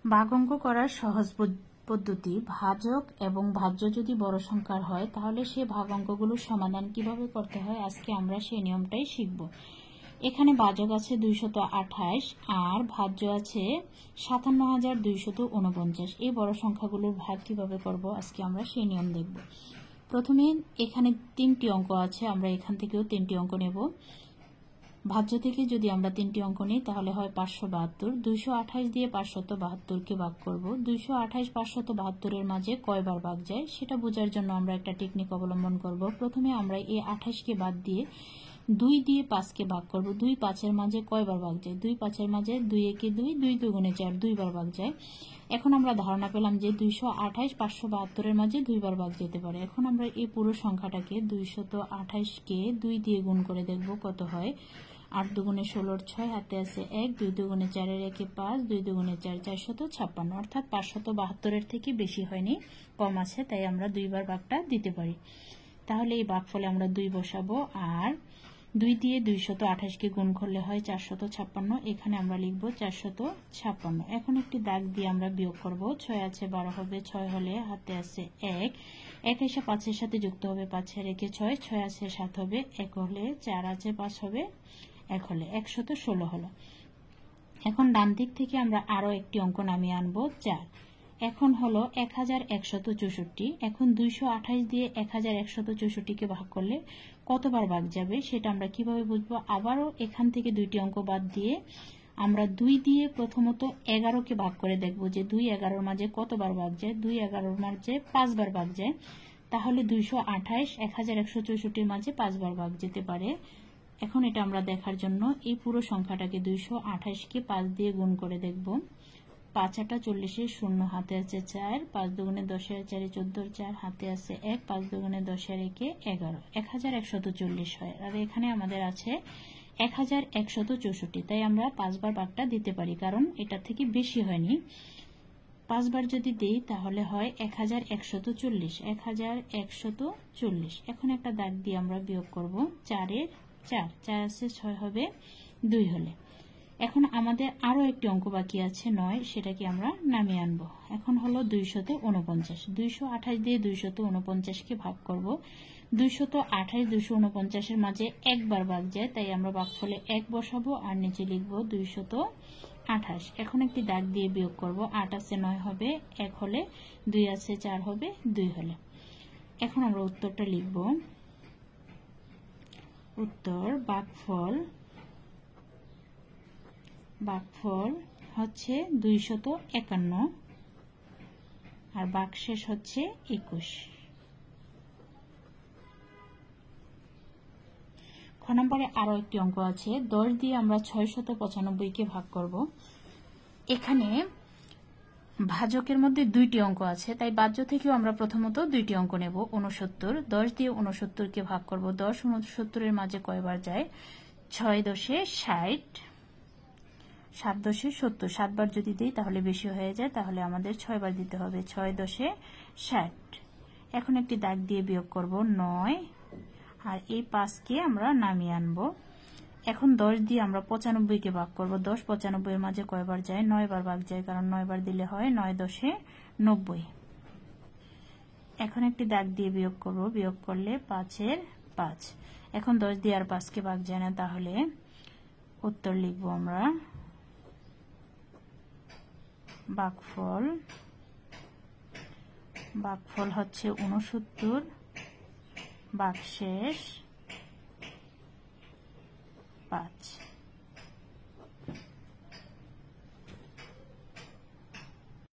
ভাগ অঙ্ক করার সহজ পদ্ধতি। ভাজক এবং ভাজ্য যদি বড় সংখ্যার হয় তাহলে সে ভাগ অঙ্কগুলোর সমাধান কিভাবে করতে হয় আজকে আমরা সেই নিয়মটাই শিখব। এখানে ভাজক আছে 228 আর ভাজ্য আছে 57,249। এই বড় সংখ্যাগুলোর ভাগ কিভাবে করব আজকে আমরা সেই নিয়ম দেখব। প্রথমে এখানে 3টি অঙ্ক আছে, আমরা এখান থেকেও 3টি অঙ্ক নেব। ভাজ্য থেকে যদি আমরা 3টি অঙ্ক নিই তাহলে হয় 572। 228 দিয়ে 572কে ভাগ করব। 228 572-এর মাঝে কয়বার ভাগ যায় সেটা বোঝার জন্য আমরা একটা টেকনিক অবলম্বন করব। প্রথমে আমরা এই 28কে বাদ দিয়ে 2 দিয়ে 5কে ভাগ করব। 2 5-এর মাঝে কয়বার ভাগ যায়? 2 5-এর মাঝে 2 একে 2, 2 দুগুণে 4, 2 বার ভাগ যায়। এখন আমরা ধারণা পেলাম যে 228 572-এর মাঝে 2 বার ভাগ যেতে পারে। এখন আমরা এই পুরো সংখ্যাটাকে 228কে 2 দিয়ে গুণ করে দেখব কত হয়। 8 দুগুণে 16, 6 হাতে আছে 1, 2 দুগুণে 4-এর 1-এ 5, 2 দুগুণে 4, 456, অর্থাৎ 572-এর থেকে বেশি হয়নি, কম আছে, তাই আমরা 2 বার ভাগটা দিতে পারি। তাহলে এই ভাগফলে আমরা 2 বসাবো আর 2 দিয়ে 228কে গুণ করলে হয় 456। এখানে আমরা লিখব 456। এখন একটি দাগ দিয়ে আমরা বিয়োগ করব। 6 আছে 12 হবে, 6 হলে হাতে আছে 1, 1 এসে 5-এর সাথে যুক্ত হবে, 5-এর 1-এ 6, 6 আছে 7 হবে, 1 হলে 4 আছে 5 হবে, 1 হলে 116 হলো। এখন ডান দিক থেকে আমরা আরো একটি অঙ্ক নামিয়ে আনবো 4। এখন হলো 1164। এখন 228 দিয়ে 1164কে ভাগ করলে কতবার ভাগ যাবে সেটা আমরা কিভাবে বুঝবো? আবারও এখান থেকে 2টি অঙ্ক বাদ দিয়ে আমরা 2 দিয়ে প্রথমত 11কে ভাগ করে দেখব যে 2 11-এর মাঝে কতবার ভাগ যায়। 2 11-এর মাঝে 5 বার ভাগ যায়। তাহলে 228 1164-এর মাঝে 5 বার ভাগ যেতে পারে। এখন এটা আমরা দেখার জন্য এই পুরো সংখ্যাটাকে 228কে 5 দিয়ে গুণ করে দেখব। 5 8 40, 0 হাতে আছে 4, 5 দুগুণে 10-এর 4, 14, 4 হাতে আছে 1, 5 দুগুণে 10-এর 1-এ 11, 1140 হয়। আর এখানে আমাদের আছে 1164, তাই আমরা 5 বার ভাগটা দিতে পারি, কারণ এটা থেকে বেশি হয়নি। 5 বার যদি দেই তাহলে হয় 1140, 1140। এখন একটা দাগ দিয়ে আমরা বিয়োগ করব। 4-এর 4, 4 আছে 6 হবে, 2 হলে। এখন আমাদের আরো একটি অঙ্ক বাকি আছে 9, সেটাকে আমরা নামিয়ে আনবো। এখন হলো 249। 228 দিয়ে 249কে ভাগ করব। 228 249-এর মাঝে একবার ভাগ যায়, তাই আমরা ভাগফলে 1 বসাবো আর নিচে লিখব 228। এখন একটি দাগ দিয়ে বিয়োগ করব। 8 আছে 9 হবে, 1 হলে, 2 আছে 4 হবে, 2 হলে। এখন আমরা উত্তরটা লিখব। উত্তর ভাগফল হচ্ছে 251 আর ভাগশেষ হচ্ছে 21। খ নম্বরে আরো একটি অঙ্ক আছে। 10 দিয়ে আমরা 695কে ভাগ করব। এখানে ভাজকের মধ্যে 2টি অঙ্ক আছে, তাই ভাজ্য থেকেও আমরা প্রথমত 2টি অঙ্ক নেব। 69, 10 দিয়ে 69কে ভাগ করব। 10 69-এর মাঝে কয়বার যায়? 6 10-এ 60, 7 10-এ 70। 7 বার যদি দিই তাহলে বেশি হয়ে যায়, তাহলে আমাদের 6 বার দিতে হবে। 6 10-এ 60। এখন একটি দাগ দিয়ে বিয়োগ করব 9 আর এই 5কে আমরা নামিয়ে আনবো। এখন 10 দিয়ে আমরা 95কে ভাগ করব। 10 95-এর মাঝে কয়বার যায়? 9 বার ভাগ যায়, কারণ 9 বার দিলে হয় 9 10-এ 90। এখন একটি দাগ দিয়ে বিয়োগ করব। বিয়োগ করলে 5-এর 5। এখন 10 দিয়ে আর 5কে ভাগ যায় না, তাহলে উত্তর লিখব আমরা ভাগফল হচ্ছে 69, ভাগশেষ 5।